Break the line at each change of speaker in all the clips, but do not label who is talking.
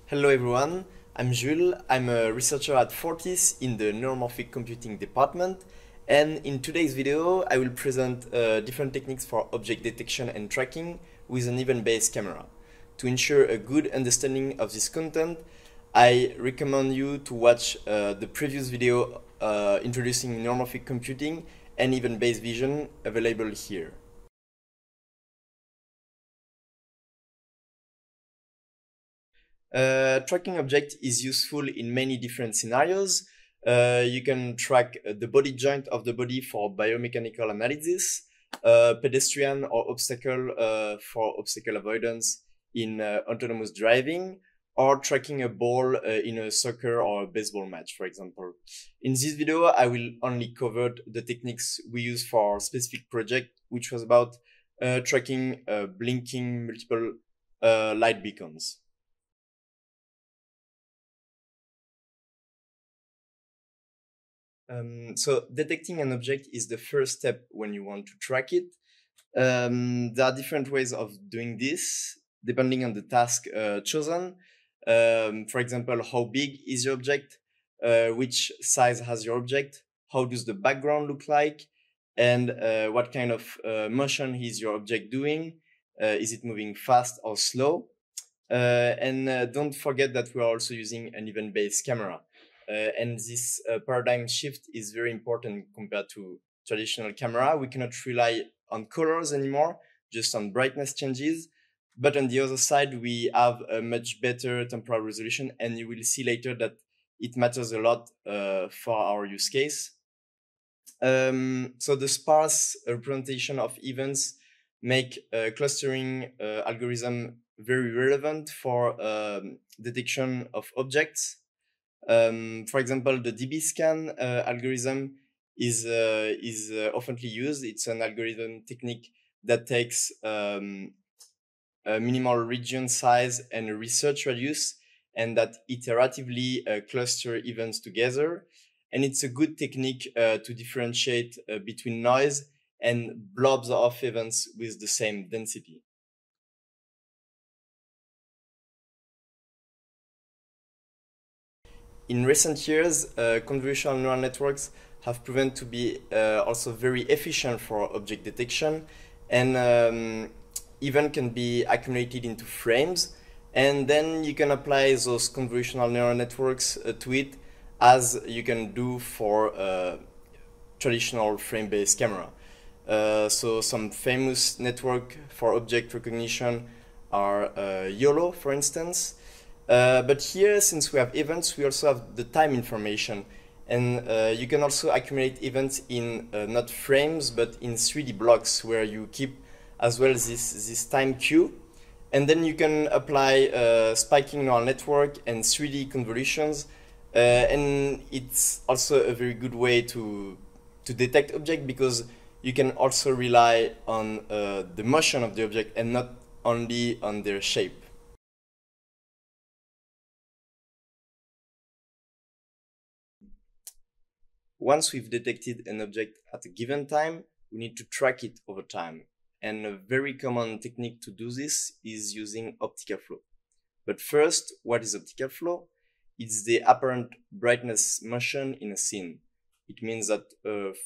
Hello everyone, I'm Jules. I'm a researcher at Fortis in the Neuromorphic Computing department, and in today's video I will present different techniques for object detection and tracking with an event-based camera. To ensure a good understanding of this content, I recommend you to watch the previous video introducing neuromorphic computing and event-based vision available here. Tracking object is useful in many different scenarios. You can track the body joint of the body for biomechanical analysis, pedestrian or obstacle for obstacle avoidance in autonomous driving, or tracking a ball in a soccer or a baseball match, for example. In this video, I will only cover the techniques we use for a specific project, which was about tracking blinking multiple light beacons. So detecting an object is the first step when you want to track it. There are different ways of doing this depending on the task chosen. For example, how big is your object? Which size has your object? How does the background look like? And what kind of motion is your object doing? Is it moving fast or slow? And don't forget that we are also using an event-based camera. And this paradigm shift is very important compared to traditional camera. We cannot rely on colors anymore, just on brightness changes. But on the other side, we have a much better temporal resolution, and you will see later that it matters a lot for our use case. So the sparse representation of events make clustering algorithm very relevant for detection of objects. For example, the DBSCAN algorithm is often used. It's an algorithm technique that takes a minimal region size and a research radius, and that iteratively cluster events together. And it's a good technique to differentiate between noise and blobs of events with the same density. In recent years, convolutional neural networks have proven to be also very efficient for object detection, and even can be accumulated into frames. And then you can apply those convolutional neural networks to it, as you can do for traditional frame-based camera. So some famous network for object recognition are YOLO, for instance. But here, since we have events, we also have the time information. And you can also accumulate events in not frames, but in 3D blocks, where you keep as well this time queue. And then you can apply spiking neural network and 3D convolutions. And it's also a very good way to detect object, because you can also rely on the motion of the object and not only on their shape. Once we've detected an object at a given time, we need to track it over time. And a very common technique to do this is using optical flow. But first, what is optical flow? It's the apparent brightness motion in a scene. It means that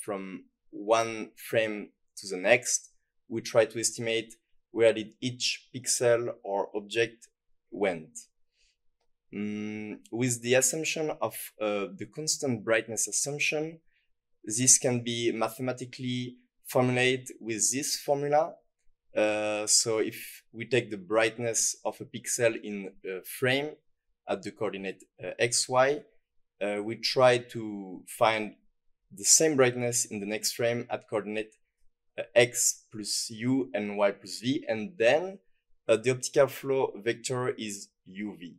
from one frame to the next, we try to estimate where did each pixel or object went. With the assumption of the constant brightness assumption, this can be mathematically formulated with this formula. So if we take the brightness of a pixel in a frame at the coordinate x, y, we try to find the same brightness in the next frame at coordinate x plus u and y plus v, and then the optical flow vector is uv.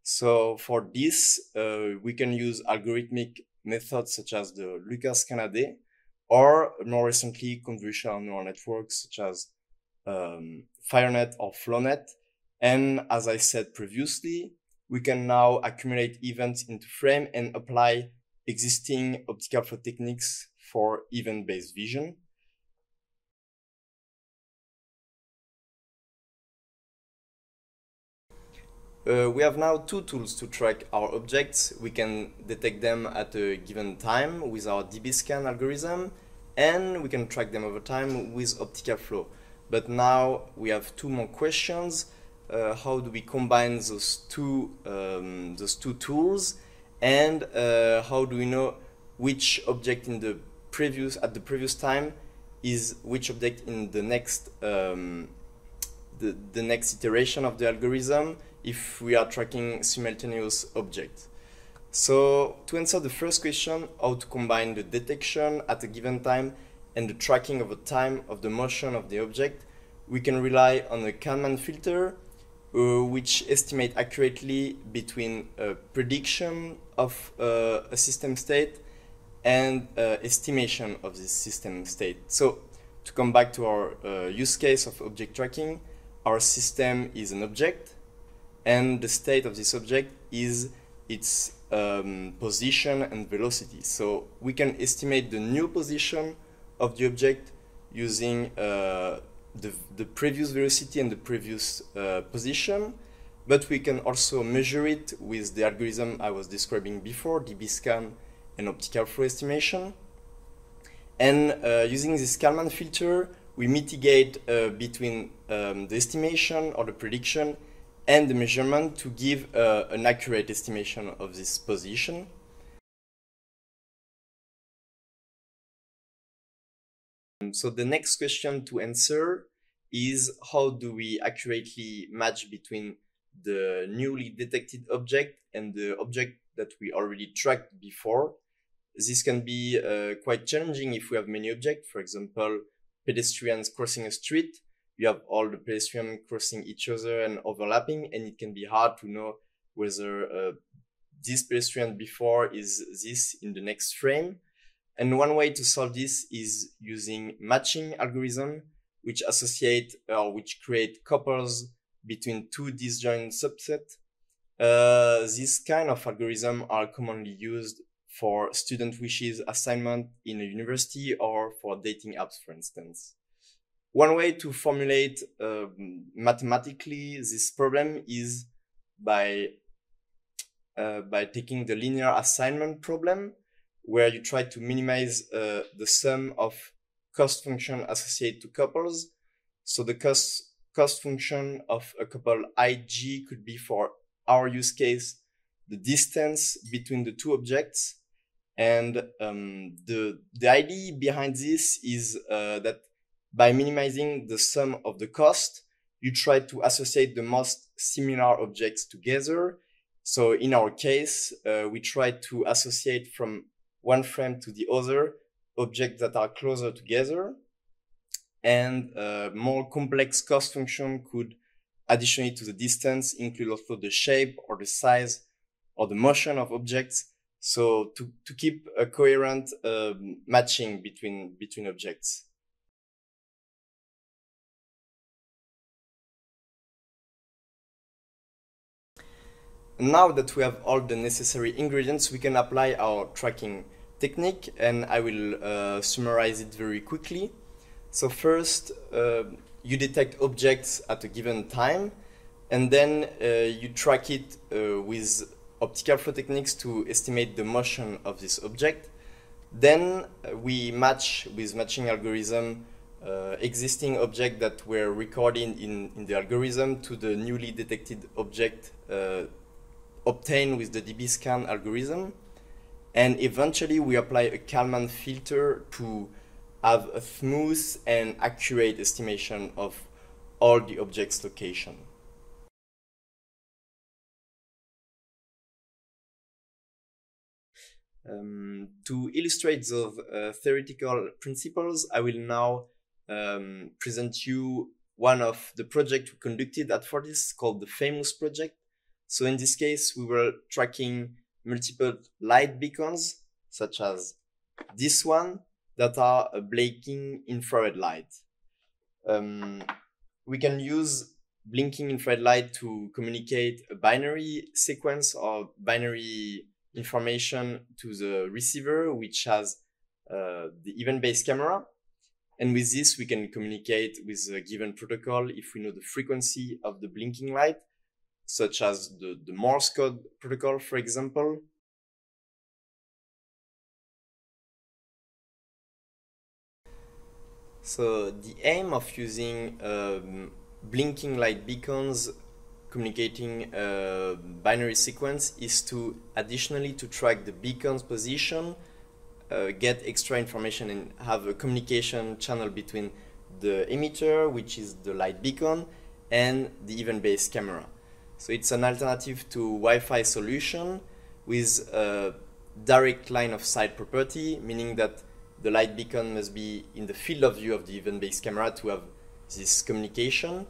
So for this, we can use algorithmic methods such as the Lucas-Canade, or more recently convolutional neural networks such as FireNet or FlowNet. And as I said previously, we can now accumulate events into frame and apply existing optical flow techniques for event-based vision. We have now two tools to track our objects. We can detect them at a given time with our DBSCAN algorithm, and we can track them over time with optical flow. But now we have two more questions. How do we combine those two tools, and how do we know which object in the previous time is which object in the next the next iteration of the algorithm if we are tracking simultaneous objects? So to answer the first question, how to combine the detection at a given time and the tracking over time of the motion of the object, we can rely on a Kalman filter which estimate accurately between a prediction of a system state and estimation of this system state. So to come back to our use case of object tracking, our system is an object, and the state of this object is its position and velocity. So we can estimate the new position of the object using the previous velocity and the previous position, but we can also measure it with the algorithm I was describing before, DBSCAN and optical flow estimation. And using this Kalman filter, we mitigate between the estimation or the prediction and the measurement to give an accurate estimation of this position. So the next question to answer is, how do we accurately match between the newly detected object and the object that we already tracked before? This can be quite challenging if we have many objects. For example, pedestrians crossing a street. You have all the pedestrians crossing each other and overlapping, and it can be hard to know whether this pedestrian before is this in the next frame. And one way to solve this is using matching algorithm, which associate or which create couples between two disjoint subsets. This kind of algorithm are commonly used for student wishes assignment in a university or for dating apps, for instance. One way to formulate mathematically this problem is by taking the linear assignment problem, where you try to minimize the sum of cost function associated to couples. So the cost function of a couple IG could be, for our use case, the distance between the two objects. And the idea behind this is that by minimizing the sum of the cost, you try to associate the most similar objects together. So in our case, we try to associate from one frame to the other objects that are closer together. And more complex cost function could, additionally to the distance, include also the shape or the size or the motion of objects. So to keep a coherent matching between objects. Now that we have all the necessary ingredients, we can apply our tracking technique, and I will summarize it very quickly. So first, you detect objects at a given time, and then you track it with optical flow techniques to estimate the motion of this object. Then we match with matching algorithm existing objects that were recorded in the algorithm to the newly detected object obtained with the DBSCAN algorithm. And eventually we apply a Kalman filter to have a smooth and accurate estimation of all the object's location. To illustrate those theoretical principles, I will now present you one of the projects we conducted at Fortis called the Famous Project. So in this case, we were tracking multiple light beacons, such as this one, that are blinking infrared light. We can use blinking infrared light to communicate a binary sequence or binary information to the receiver, which has the event-based camera. And with this, we can communicate with a given protocol if we know the frequency of the blinking light. such as the Morse code protocol, for example. So the aim of using blinking light beacons communicating a binary sequence is to additionally to track the beacon's position, get extra information and have a communication channel between the emitter, which is the light beacon, and the event-based camera. So it's an alternative to Wi-Fi solution with a direct line of sight property, meaning that the light beacon must be in the field of view of the event-based camera to have this communication.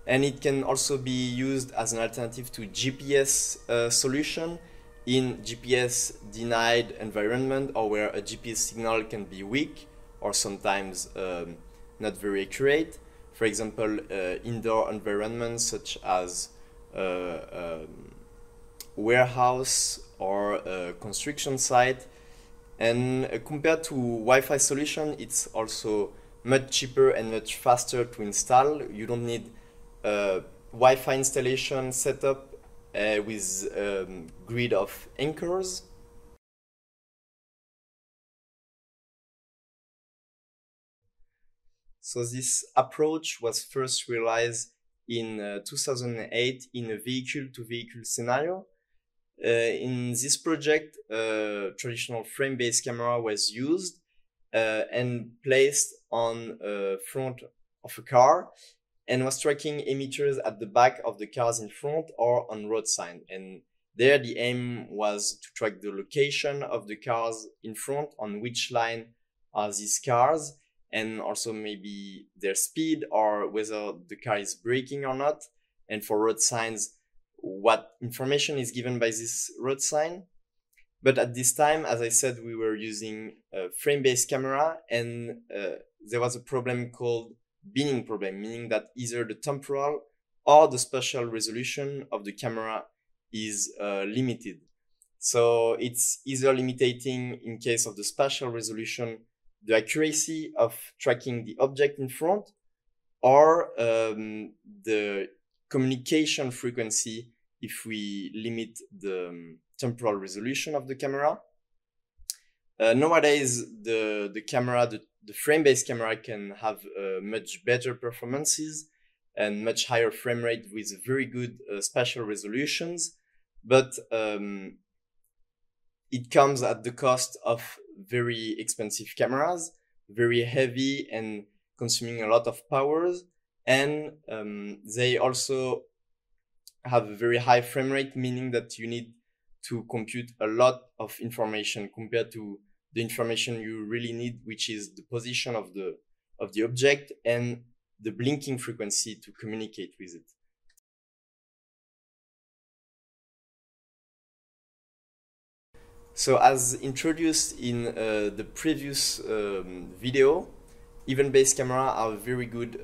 And it can also be used as an alternative to GPS solution in GPS denied environment, or where a GPS signal can be weak or sometimes not very accurate. For example, indoor environments such as warehouse or a construction site. And compared to Wi-Fi solution, it's also much cheaper and much faster to install. You don't need Wi-Fi installation setup with grid of anchors. So this approach was first realized in 2008 in a vehicle-to-vehicle scenario. In this project, traditional frame-based camera was used and placed on front of a car, and was tracking emitters at the back of the cars in front or on road sign. And there the aim was to track the location of the cars in front, on which line are these cars, and also maybe their speed or whether the car is braking or not. And for road signs, what information is given by this road sign. But at this time, as I said, we were using a frame-based camera, and there was a problem called binning problem, meaning that either the temporal or the spatial resolution of the camera is limited. So it's either limiting, in case of the spatial resolution, the accuracy of tracking the object in front, or the communication frequency if we limit the temporal resolution of the camera. Nowadays, the camera, the frame-based camera can have much better performances and much higher frame rate with very good spatial resolutions, but it comes at the cost of very expensive cameras, very heavy and consuming a lot of powers, and they also have a very high frame rate, meaning that you need to compute a lot of information compared to the information you really need, which is the position of the object and the blinking frequency to communicate with it. So as introduced in the previous video, event-based cameras are a very good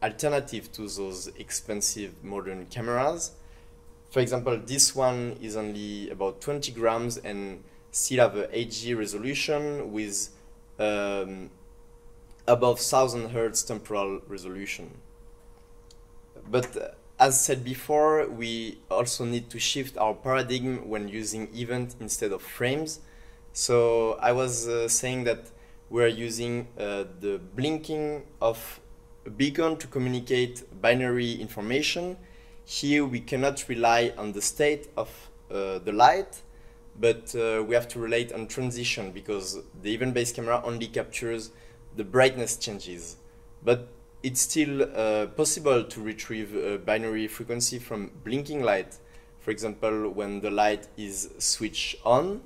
alternative to those expensive modern cameras. For example, this one is only about 20 grams and still have a HD resolution with above 1000 Hz temporal resolution. But as said before, we also need to shift our paradigm when using event instead of frames. So I was saying that we're using the blinking of a beacon to communicate binary information. Here we cannot rely on the state of the light, but we have to rely on transition, because the event-based camera only captures the brightness changes. But it's still possible to retrieve a binary frequency from blinking light. For example, when the light is switched on,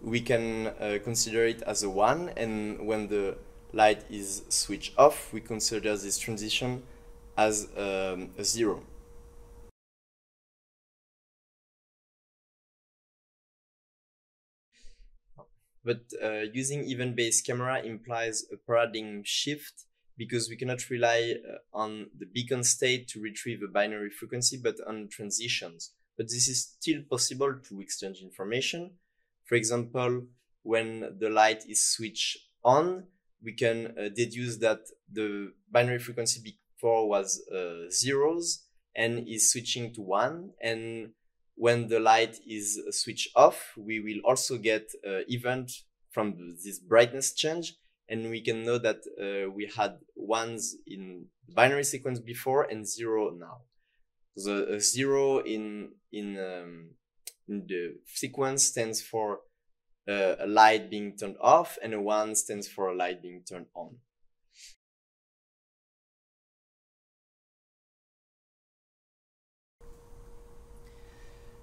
we can consider it as a 1, and when the light is switched off, we consider this transition as a 0. But using event-based camera implies a paradigm shift, because we cannot rely on the beacon state to retrieve a binary frequency, but on transitions. But this is still possible to exchange information. For example, when the light is switched on, we can deduce that the binary frequency before was zeros, and is switching to 1. And when the light is switched off, we will also get an event from this brightness change. And we can know that we had 1s in the binary sequence before and 0 now. The 0 in the sequence stands for a light being turned off, and a 1 stands for a light being turned on.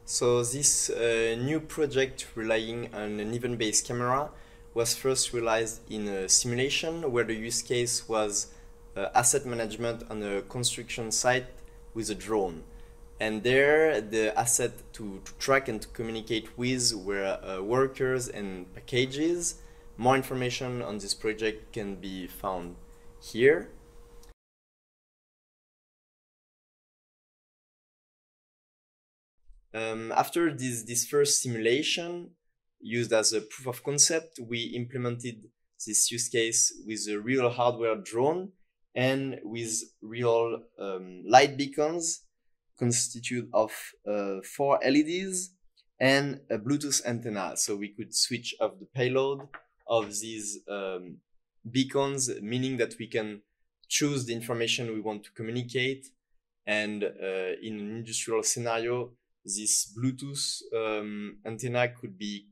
So this new project relying on an event-based camera was first realized in a simulation where the use case was asset management on a construction site with a drone. And there, the asset to track and to communicate with were workers and packages. More information on this project can be found here. After this first simulation, used as a proof of concept, we implemented this use case with a real hardware drone and with real light beacons constituted of 4 LEDs and a Bluetooth antenna. So we could switch off the payload of these beacons, meaning that we can choose the information we want to communicate. And in an industrial scenario, this Bluetooth antenna could be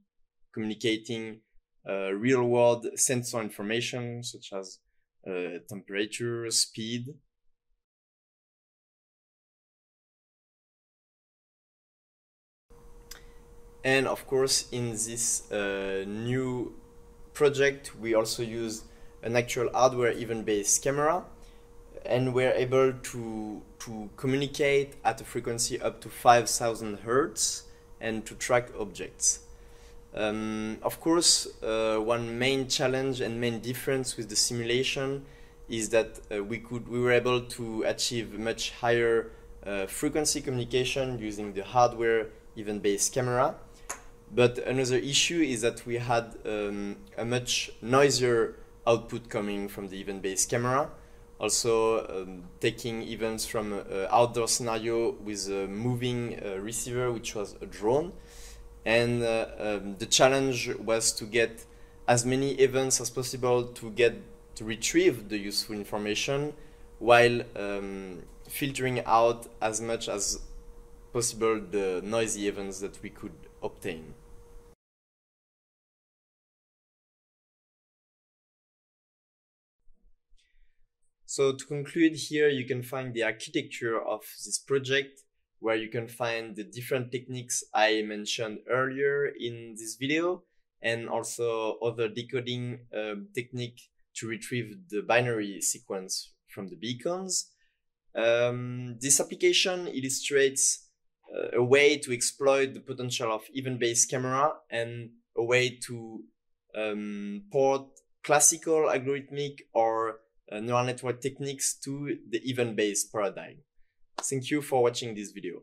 communicating real-world sensor information such as temperature, speed. And of course, in this new project, we also used an actual hardware event-based camera, and we're able to communicate at a frequency up to 5,000 Hertz and to track objects. Of course, one main challenge and main difference with the simulation is that we were able to achieve much higher frequency communication using the hardware event-based camera. But another issue is that we had a much noisier output coming from the event-based camera. Also taking events from an outdoor scenario with a moving receiver, which was a drone. And the challenge was to get as many events as possible to retrieve the useful information while filtering out as much as possible the noisy events that we could obtain. So to conclude here, you can find the architecture of this project, where you can find the different techniques I mentioned earlier in this video, and also other decoding technique to retrieve the binary sequence from the beacons. This application illustrates a way to exploit the potential of event-based camera and a way to port classical algorithmic or neural network techniques to the event-based paradigm. Thank you for watching this video.